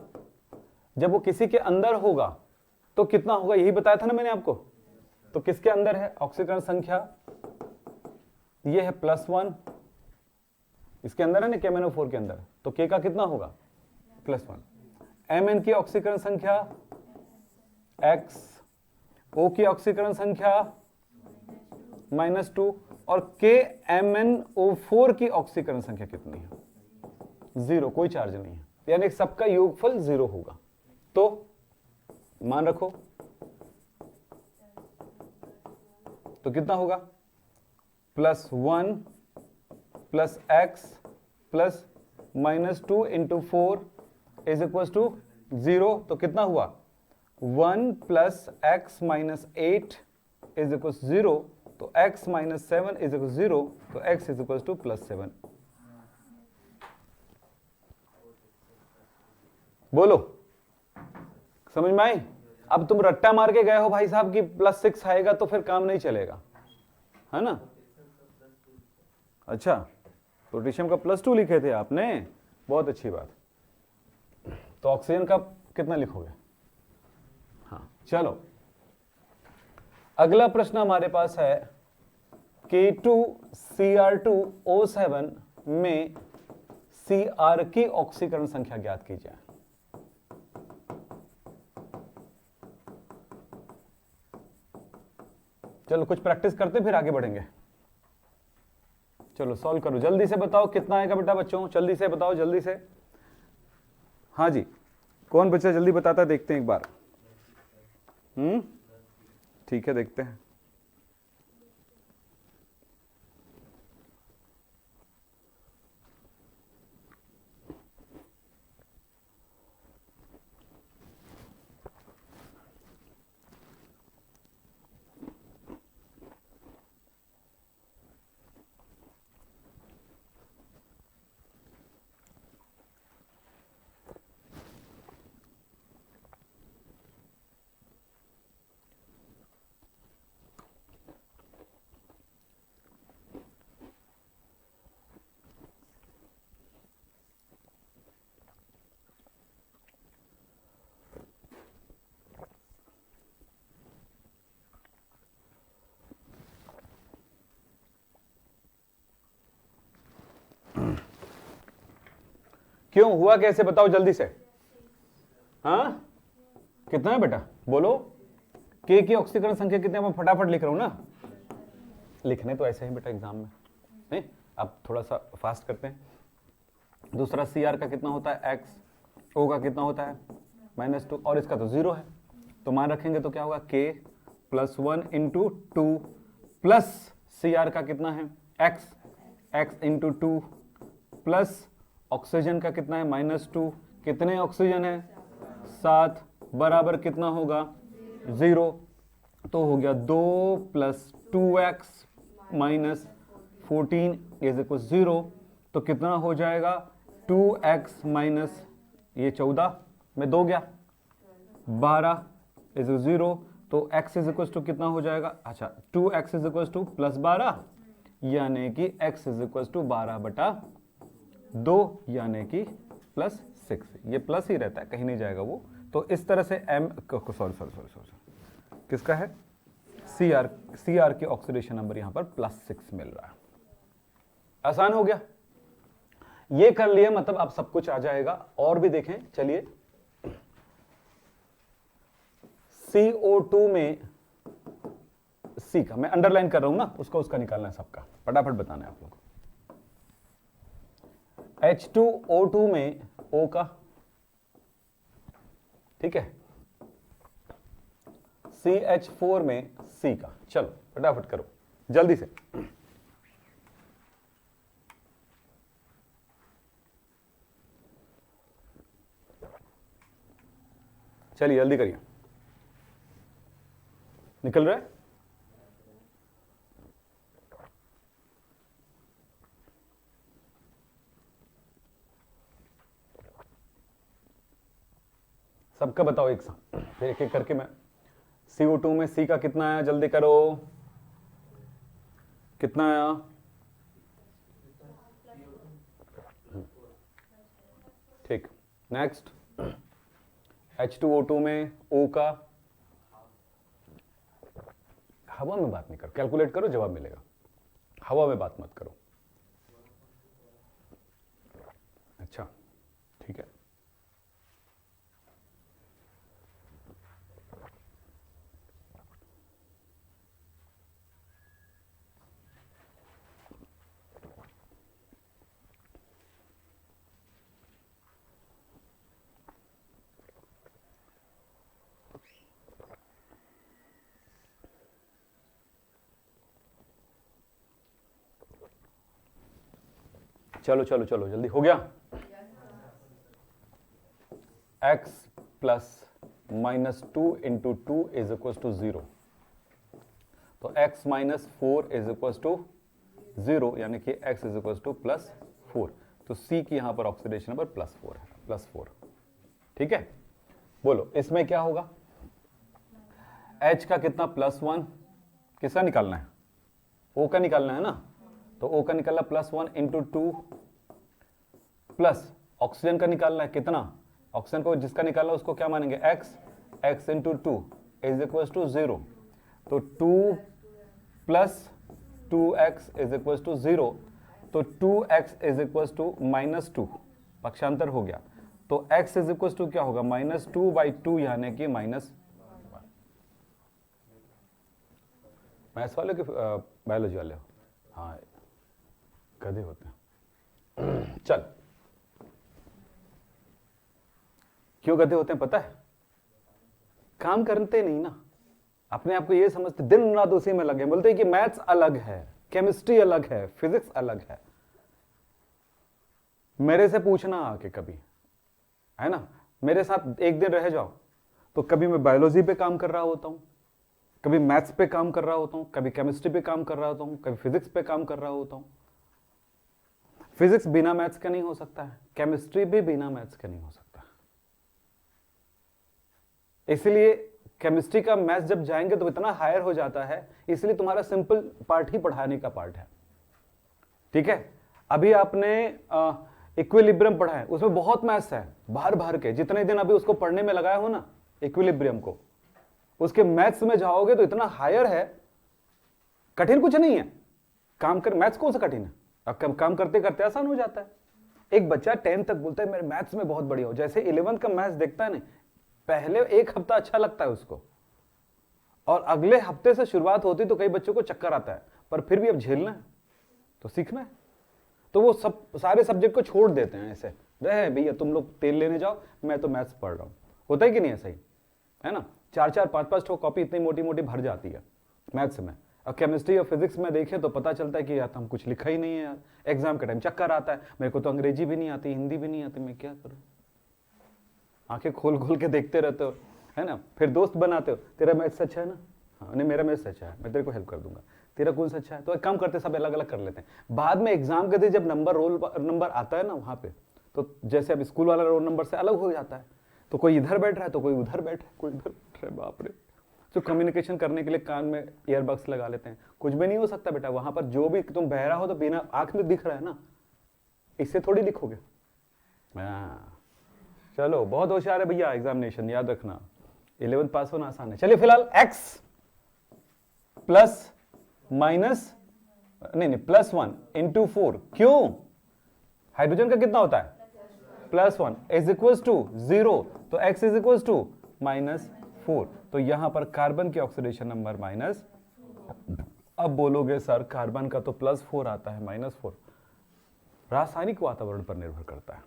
जब वो किसी के अंदर होगा तो कितना होगा, यही बताया था ना मैंने आपको। तो किसके अंदर है ऑक्सीकरण संख्या? ये है +1, इसके अंदर है ना, KMnO4 के अंदर। तो K का कितना होगा? +1। Mn की ऑक्सीकरण संख्या X, O की ऑक्सीकरण संख्या -2, और KMnO4 की ऑक्सीकरण संख्या कितनी है? 0, कोई चार्ज नहीं है, यानी सबका योगफल 0 होगा। तो मान रखो, तो कितना होगा? +1 + x + -2 × 4 = 0। तो कितना हुआ? 1 + x - 8 = 0। तो x - 7 = 0। तो x = +7। बोलो, समझ में आई? अब तुम रट्टा मार के गए हो भाई साहब कि +6 आएगा, तो फिर काम नहीं चलेगा, है ना। अच्छा, पोटेशियम का +2 लिखे थे आपने, बहुत अच्छी बात। तो ऑक्सीजन का कितना लिखोगे? हाँ, चलो अगला प्रश्न हमारे पास है, K2Cr2O7 में Cr की ऑक्सीकरण संख्या ज्ञात कीजिए। चलो कुछ प्रैक्टिस करते फिर आगे बढ़ेंगे। चलो सॉल्व करो, जल्दी से बताओ कितना आएगा बेटा बच्चों, जल्दी से बताओ, जल्दी से। हाँ जी, कौन बच्चा जल्दी बताता है, देखते हैं एक बार। ठीक है, देखते हैं। क्यों हुआ, कैसे बताओ जल्दी से। हाँ, कितना है बेटा बोलो। के की ऑक्सीकरण संख्या कितनी है? मैं फटाफट लिख रहा हूं ना, लिखने तो ऐसे ही बेटा एग्जाम में, नहीं अब थोड़ा सा फास्ट करते हैं। दूसरा Cr का कितना होता है? X, O का कितना होता है? -2, और इसका तो 0 है। तो मान रखेंगे तो क्या होगा? K +1 × 2 प्लस Cr का कितना है? X × 2 प्लस ऑक्सीजन का कितना है? -2। कितने ऑक्सीजन है? 7, बराबर कितना होगा? 0। तो हो गया 2 + 2x - 14 = 0। तो कितना हो जाएगा? 2x - ये 14 में 2 गया 12 = 0। तो x = कितना हो जाएगा? अच्छा, 2x = +12, यानी कि x = 12/2, यानी कि +6। ये प्लस ही रहता है, कहीं नहीं जाएगा वो। तो इस तरह से सॉरी किसका है? Cr की ऑक्सीडेशन नंबर यहां पर +6 मिल रहा है। आसान हो गया, ये कर लिया मतलब अब सब कुछ आ जाएगा। और भी देखें, चलिए। CO2 में सी का, मैं अंडरलाइन कर रहा हूं ना, उसका उसका निकालना है सबका, फटाफट बताना है आप लोग। H2O2 में O का, ठीक है, CH4 में C का। चलो फटाफट करो जल्दी से। चलिए जल्दी करिए, निकल रहा है। सबका बताओ एक साथ, फिर एक एक करके मैं। CO2 में C का कितना आया, जल्दी करो, कितना आया? ठीक, नेक्स्ट। H2O2 में O का, हवा में बात नहीं करो, कैलकुलेट करो जवाब मिलेगा, हवा में बात मत करो। अच्छा ठीक है, चलो चलो चलो जल्दी, हो गया। x plus minus 2 into 2 is equal to 0, तो x minus 4 is equal to 0, यानी कि x is equal to plus 4, तो C की यहां पर ऑक्सीडेशन नंबर प्लस 4 है, प्लस 4, ठीक है। बोलो इसमें क्या होगा, H का कितना, प्लस 1, किसका निकालना है, O का निकालना है ना, तो O का निकालना प्लस 1 इंटू 2, प्लस ऑक्सीजन का निकालना है कितना, ऑक्सीजन को जिसका निकालना है उसको क्या मानेंगे, x into 2 is equal to 0, तो 2 plus 2x is equal to 0, तो 2x is equal to minus 2, पक्षांतर हो गया, तो x इज इक्वल टू क्या होगा, माइनस 2/2, यानी कि माइनस। मैथ्स वाले कि बायोलॉजी वाले हो? हाँ गधे होते हैं। चल, क्यों गधे होते हैं पता है, काम करते नहीं ना, अपने आप को ये समझते, दिन रात उसी में लगे, बोलते हैं कि मैथ्स अलग है, केमिस्ट्री अलग है, फिजिक्स अलग है। मेरे से पूछना आके कभी, है ना, मेरे साथ एक दिन रह जाओ, तो कभी मैं बायोलॉजी पे काम कर रहा होता हूं, कभी मैथ्स पे काम कर रहा होता हूं, कभी केमिस्ट्री पे काम कर रहा होता हूं, कभी फिजिक्स पे काम कर रहा होता हूं। फिजिक्स बिना मैथ्स का नहीं हो सकता है, केमिस्ट्री भी बिना मैथ्स का नहीं हो सकता। इसलिए केमिस्ट्री का मैथ्स जब जाएंगे तो इतना हायर हो जाता है, इसलिए तुम्हारा सिंपल पार्ट ही पढ़ाने का पार्ट है, ठीक है। अभी आपने इक्विलिब्रियम पढ़ा है, उसमें बहुत मैथ्स है, बाहर बाहर के, जितने दिन अभी उसको पढ़ने में लगाया हो ना इक्विलिब्रियम को, उसके मैथ्स में जाओगे तो इतना हायर है, कठिन कुछ नहीं है। काम कर, मैथ्स कौन सा कठिन है, अब काम करते करते आसान हो जाता है। एक बच्चा 10 तक बोलता है मेरे मैथ्स में बहुत बढ़िया हो, जैसे 11th का मैथ्स देखता है ना, पहले एक हफ्ता अच्छा लगता है उसको, और अगले हफ्ते से शुरुआत होती तो कई बच्चों को चक्कर आता है, पर फिर भी अब झेलना है तो सीखना है, तो वो सब सारे सब्जेक्ट को छोड़ देते हैं, ऐसे रहे भैया तुम लोग तेल लेने जाओ, मैं तो मैथ्स पढ़ रहा हूं। होता है कि नहीं ऐसा ही, है ना, 4-4 5-5 ठो कॉपी इतनी मोटी मोटी भर जाती है मैथ्स में। अब केमिस्ट्री और फिजिक्स में देखें तो पता चलता है कि यार हम कुछ लिखा ही नहीं है यार, एग्जाम के टाइम चक्कर आता है, मेरे को तो अंग्रेजी भी नहीं आती, हिंदी भी नहीं आती, मैं क्या करूं, आंखें खोल खोल के देखते रहते हो, है ना, फिर दोस्त बनाते हो, तेरा मैथ सच है ना, हाँ नहीं मेरा मैथ सच है, मैं तेरे को हेल्प कर दूंगा, तेरा कौन सच्चा है, तो एक काम करते सब अलग अलग कर लेते हैं। बाद में एग्जाम के दिन जब रोल नंबर आता है ना वहां पे, तो जैसे अब स्कूल वाला रोल नंबर से अलग हो जाता है, तो कोई इधर बैठ रहा है तो कोई उधर बैठ रहा है, कोई इधर बैठ रहा है, बाप रे। तो कम्युनिकेशन करने के लिए कान में ईयरबड्स लगा लेते हैं, कुछ भी नहीं हो सकता बेटा, वहां पर जो भी तुम बहरा हो तो बिना आंख में दिख रहा है ना, इससे थोड़ी लिखोगे। चलो बहुत होशियार है भैया, एग्जामिनेशन याद रखना, 11th पास होना आसान है। चलिए फिलहाल x प्लस माइनस नहीं प्लस 1 इंटू 4, क्यों, हाइड्रोजन का कितना होता है प्लस 1 इज इक्वल टू 0, तो x इज इक्वल टू -4, तो यहां पर कार्बन की ऑक्सीडेशन नंबर अब बोलोगे सर कार्बन का तो +4 आता है -4, रासायनिक वातावरण पर निर्भर करता है,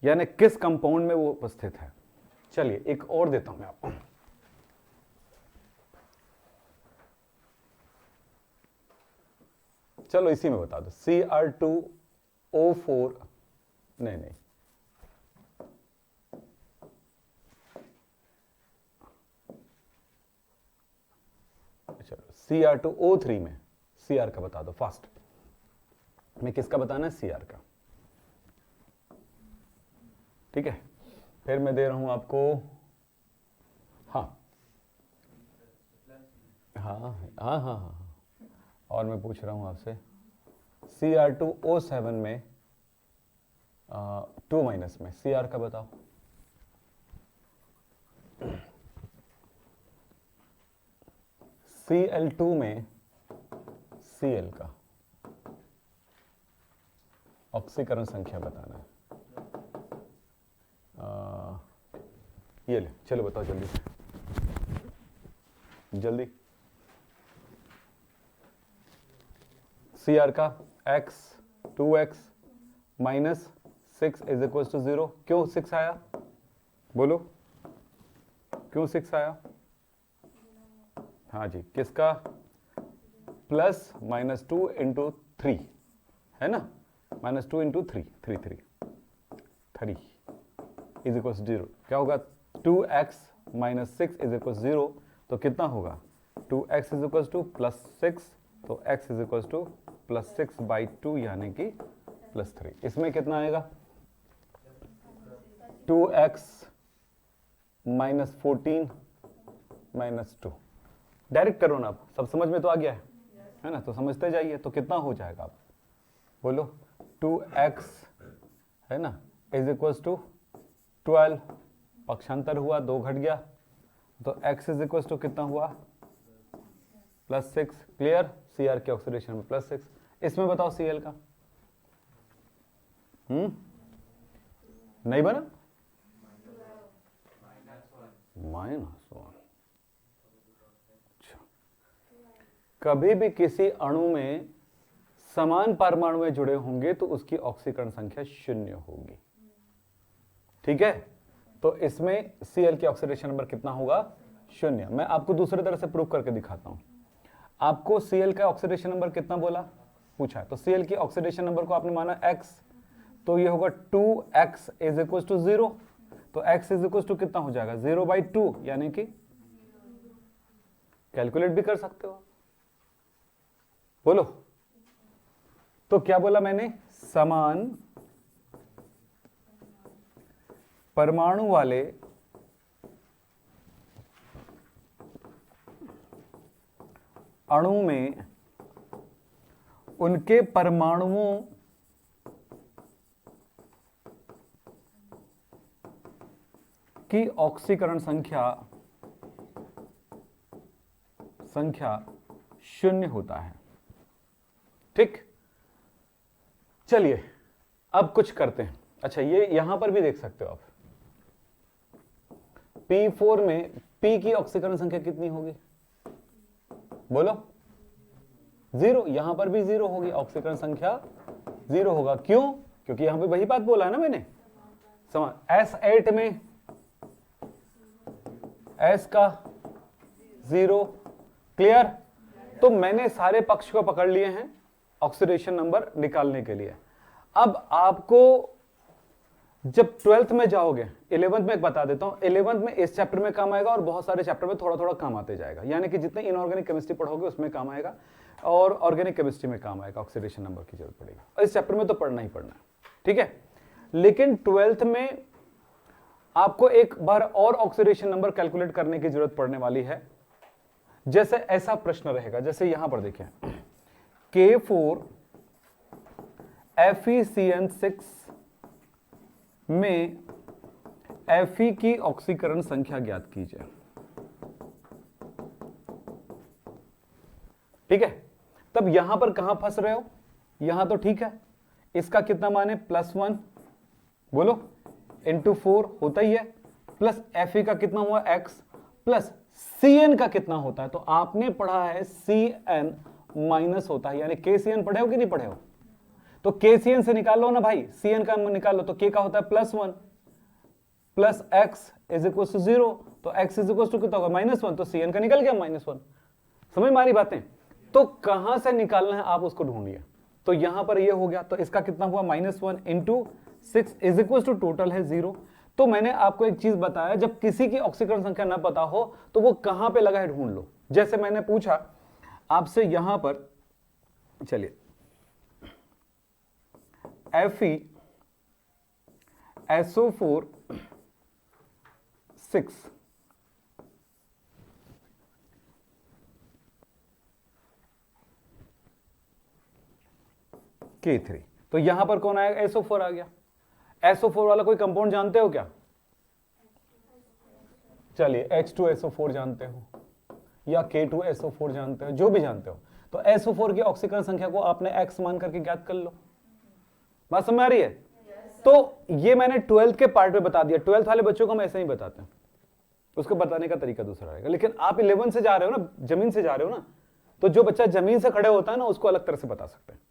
यानी किस कंपाउंड में वो उपस्थित है। चलिए एक और देता हूं मैं आपको, चलो इसी में बता दो, Cr2O4, नहीं चलो Cr2O3 में Cr का बता दो फास्ट, मैं किसका बताना है, Cr का। ठीक है, फिर मैं दे रहा हूं आपको, हाँ, और मैं पूछ रहा हूं आपसे Cr2O7 में 2 माइनस में Cr का बताओ। Cl2 में Cl का ऑक्सीकरण संख्या बताना है। ये ले, चलो बताओ जल्दी से, जल्दी। Cr का x 2x minus 6 is equal to 0। क्यों 6 आया, बोलो क्यों 6 आया? हाँ जी, किसका? प्लस -2 इंटू 3 है ना, -2 इंटू 3 इज इक्वल टू 0। क्या होगा? 2x minus 6 is equal to 0, तो कितना होगा? 2x इज इक्वल टू +6, तो x इज इक्वल टू +6/2 यानी कि +3। इसमें कितना आएगा? 2x minus 14 minus 2। डायरेक्ट करो ना, आप सब समझ में तो आ गया है ना, तो समझते जाइए। तो कितना हो जाएगा आप बोलो? 2x है ना इज इक्वल टू 12, पक्षांतर हुआ 2 घट गया, तो x इज इक्वल टू कितना हुआ? +6। क्लियर? Cr के ऑक्सीडेशन में +6। इसमें बताओ Cl का। नहीं बना? -1। अच्छा, कभी भी किसी अणु में समान परमाणु जुड़े होंगे तो उसकी ऑक्सीकरण संख्या 0 होगी। ठीक है, तो इसमें Cl की ऑक्सीडेशन नंबर कितना होगा? 0। मैं आपको दूसरी तरह से प्रूव करके दिखाता हूं। आपको Cl का ऑक्सीडेशन नंबर कितना बोला, पूछा है, तो Cl की ऑक्सीडेशन नंबर को आपने माना x, तो ये होगा 2x इज इक्वल टू 0, तो x इज इक्वल टू कितना हो जाएगा? 0/2, यानी कि कैलकुलेट भी कर सकते हो, बोलो। तो क्या बोला मैंने? समान परमाणु वाले अणु में उनके परमाणुओं की ऑक्सीकरण संख्या 0 होता है। ठीक, चलिए अब कुछ करते हैं। अच्छा, ये यहां पर भी देख सकते हो आप, P4 में P की ऑक्सीकरण संख्या कितनी होगी? बोलो 0। यहां पर भी 0 होगी, ऑक्सीकरण संख्या 0 होगा। क्यों? क्योंकि यहां पे वही बात बोला है ना मैंने, समान। S8 में S का 0। क्लियर? तो मैंने सारे पक्ष को पकड़ लिए हैं ऑक्सीडेशन नंबर निकालने के लिए। अब आपको जब 12th में जाओगे, 11th में एक बता देता हूं, 11th में इस चैप्टर में काम आएगा और बहुत सारे चैप्टर में थोड़ा थोड़ा काम आते जाएगा, यानी कि जितने इनऑर्गेनिक केमिस्ट्री पढ़ोगे उसमें काम आएगा और ऑर्गेनिक केमिस्ट्री में काम आएगा, ऑक्सीडेशन नंबर की जरूरत पड़ेगी। और इस चैप्टर में तो पढ़ना ही पढ़ना है, ठीक है। लेकिन 12th में आपको एक बार और ऑक्सीडेशन नंबर कैलकुलेट करने की जरूरत पड़ने वाली है। जैसे ऐसा प्रश्न रहेगा, जैसे यहां पर देखिए, K4 FeCN6 में Fe की ऑक्सीकरण संख्या ज्ञात कीजिए। ठीक है, तब यहां पर कहां फंस रहे हो? यहां तो ठीक है, इसका कितना मान है? +1, बोलो, इंटू 4 होता ही है, प्लस Fe का कितना हुआ? x, प्लस Cn का कितना होता है? तो आपने पढ़ा है Cn माइनस होता है, यानी KCn पढ़े हो कि नहीं पढ़े हो? तो KCn से निकाल लो ना भाई, Cn का निकाल लो, तो K का होता है +1 plus x is equal to 0, तो x इज इक्वल टू कितना होगा? -1, तो Cn का निकल गया -1। समझ में आ रही बातें? तो कहां से निकालना है आप उसको ढूंढिए। तो यहां पर ये हो गया, तो इसका कितना हुआ? -1 into 6 is equal to total है 0। तो मैंने आपको एक चीज बताया, जब किसी की ऑक्सीकरण संख्या ना पता हो तो वो कहां पे लगा है ढूंढ लो। जैसे मैंने पूछा आपसे यहां पर, चलिए FeSO4 6 K3, तो यहां पर कौन आएगा? SO4 आ गया। SO4 वाला कोई कंपाउंड जानते हो क्या? चलिए H2SO4 जानते हो या K2SO4 जानते हो, जो भी जानते हो। तो SO4 की ऑक्सीकरण संख्या को आपने X मान करके ज्ञात कर लो। बात समझ आ रही है? तो ये मैंने 12th के पार्ट में बता दिया। 12th वाले बच्चों को हम ऐसे ही बताते हैं, उसको बताने का तरीका दूसरा रहेगा। लेकिन आप 11 से जा रहे हो ना, जमीन से जा रहे हो ना, तो जो बच्चा जमीन से खड़े होता है ना, उसको अलग तरह से बता सकते हैं।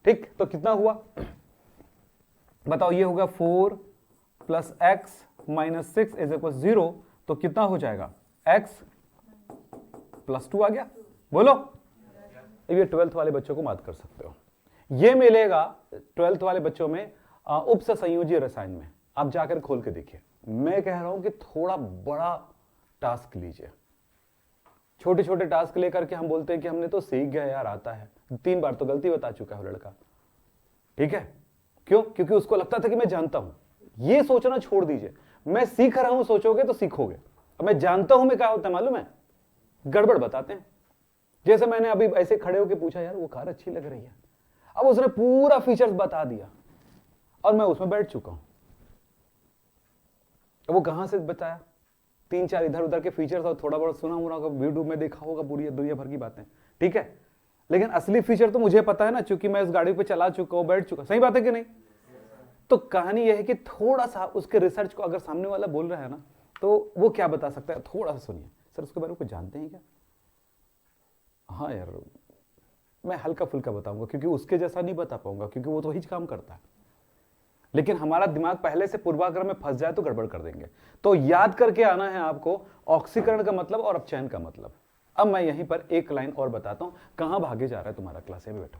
ठीक, तो कितना हुआ बताओ? ये होगा 4 plus x minus 6 is equal 0, तो कितना हो जाएगा? x प्लस 2 आ गया। बोलो, ये 12th वाले बच्चों को मात कर सकते हो। ये मिलेगा 12th वाले बच्चों में उपसंयोजी रसायन में। आप जाकर खोल के देखिए। मैं कह रहा हूं कि थोड़ा बड़ा टास्क लीजिए। छोटे छोटे टास्क लेकर के हम बोलते हैं कि हमने तो सीख गया यार, आता है। 3 बार तो गलती बता चुका है लड़का। ठीक है, क्यों? क्योंकि उसको लगता था कि मैं जानता हूं। ये सोचना छोड़ दीजिए, मैं सीख रहा हूं सोचोगे तो सीखोगे। अब मैं जानता हूं में क्या होता है मालूम है? गड़बड़ बताते हैं। जैसे मैंने अभी ऐसे खड़े होकर पूछा, यार वो कार अच्छी लग रही है, अब उसने पूरा फीचर्स बता दिया और मैं उसमें बैठ चुका हूं। वो कहां से बताया? 3-4 इधर उधर के फीचर्स और थोड़ा बहुत सुना होगा, यूट्यूब में देखा होगा, पूरी दुनिया भर की बातें। ठीक है, लेकिन असली फीचर तो मुझे पता है ना, क्योंकि मैं उस गाड़ी पे चला चुका हूं, बैठ चुका। सही बात है कि नहीं? तो कहानी यह है कि थोड़ा सा उसके रिसर्च को, अगर सामने वाला बोल रहा है ना, तो वो क्या बता सकता है, थोड़ा सा सुनिए। सर उसके बारे में कुछ जानते हैं क्या? हाँ यार, मैं हल्का फुल्का बताऊंगा, क्योंकि उसके जैसा नहीं बता पाऊंगा, क्योंकि वो तो वही काम करता है। लेकिन हमारा दिमाग पहले से पूर्वाग्रह में फंस जाए तो गड़बड़ कर देंगे। तो याद करके आना है आपको ऑक्सीकरण का मतलब और अपचयन का मतलब। अब मैं यहीं पर एक लाइन और बताता हूं। कहां भागे जा रहा है तुम्हारा क्लास? में बैठो,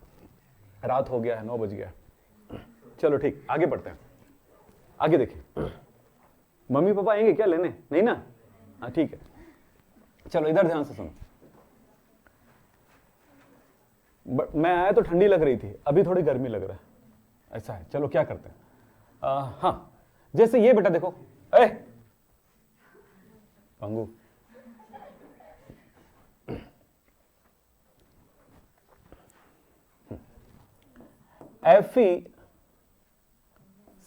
रात हो गया है, 9 बज गया। चलो ठीक, आगे बढ़ते हैं। आगे देखिए, मम्मी पापा आएंगे क्या लेने? नहीं ना? हाँ ठीक है, चलो इधर ध्यान से सुनो। मैं आया तो ठंडी लग रही थी, अभी थोड़ी गर्मी लग रहा है, ऐसा है। चलो क्या करते हैं? हाँ, जैसे ये बेटा देखो, पंगू,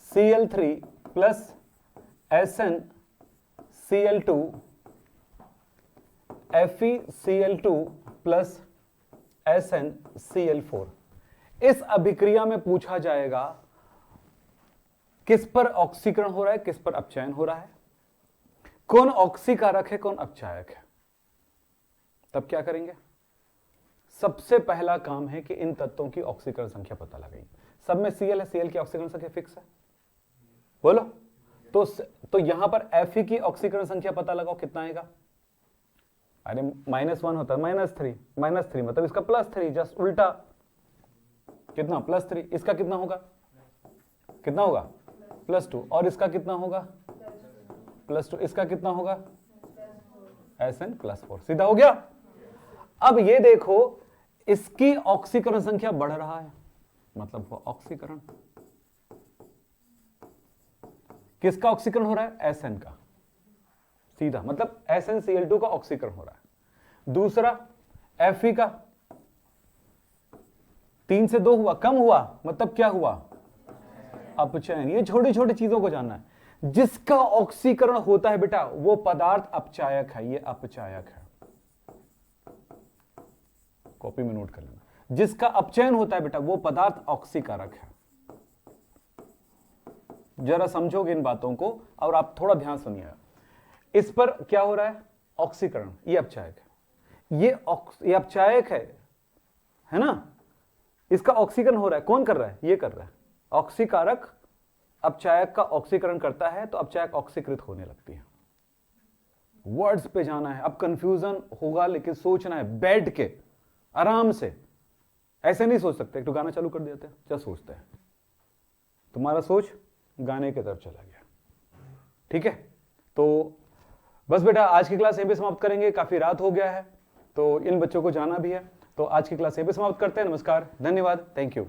FeCl3 plus SnCl2, FeCl2 plus SnCl4। इस अभिक्रिया में पूछा जाएगा किस पर ऑक्सीकरण हो रहा है, किस पर अपचयन हो रहा है, कौन ऑक्सीकारक है, कौन अपचायक है। तब क्या करेंगे? सबसे पहला काम है कि इन तत्वों की ऑक्सीकरण संख्या पता लगाइए। सब में Cl है, Cl की ऑक्सीकरण संख्या फिक्स है, बोलो। तो यहां पर Fe की ऑक्सीकरण संख्या पता लगाओ, कितना आएगा? अरे -1 होता है, -3 मतलब इसका +3, जस्ट उल्टा। कितना? +3। इसका कितना होगा? कितना होगा? +2। और इसका कितना होगा? +2। इसका कितना होगा? Sn+4। सीधा हो गया। अब ये देखो, इसकी ऑक्सीकरण संख्या बढ़ रहा है, मतलब वो ऑक्सीकरण। किसका ऑक्सीकरण हो रहा है? Sn का, सीधा मतलब SnCl2 का ऑक्सीकरण हो रहा है। दूसरा Fe का 3 से 2 हुआ, कम हुआ, मतलब क्या हुआ? अपचयन। ये छोटी छोटी चीजों को जानना है। जिसका ऑक्सीकरण होता है बेटा, वो पदार्थ अपचायक है, ये अपचायक है। कॉपी में नोट कर लेना। जिसका अपचयन होता है बेटा, वो पदार्थ ऑक्सीकारक है। जरा समझोगे इन बातों को और आप थोड़ा ध्यान सुनिएगा। इस पर क्या हो रहा है? ऑक्सीकरण, ये अपचायक है, ये अपचायक है ना, इसका ऑक्सीकरण हो रहा है, कौन कर रहा है, ये कर रहा है। ऑक्सीकारक अपचायक का ऑक्सीकरण करता है तो अपचायक ऑक्सीकृत होने लगती है। वर्ड्स पे जाना है, अब कंफ्यूजन होगा लेकिन सोचना है बैठ के आराम से, ऐसे नहीं सोच सकते। एक तो गाना चालू कर देते हैं, क्या सोचते हैं, तुम्हारा सोच गाने की तरफ चला गया। ठीक है, तो बस बेटा आज की क्लास यहीं पे समाप्त करेंगे, काफी रात हो गया है तो इन बच्चों को जाना भी है, तो आज की क्लास यहीं पे समाप्त करते हैं। नमस्कार, धन्यवाद, थैंक यू।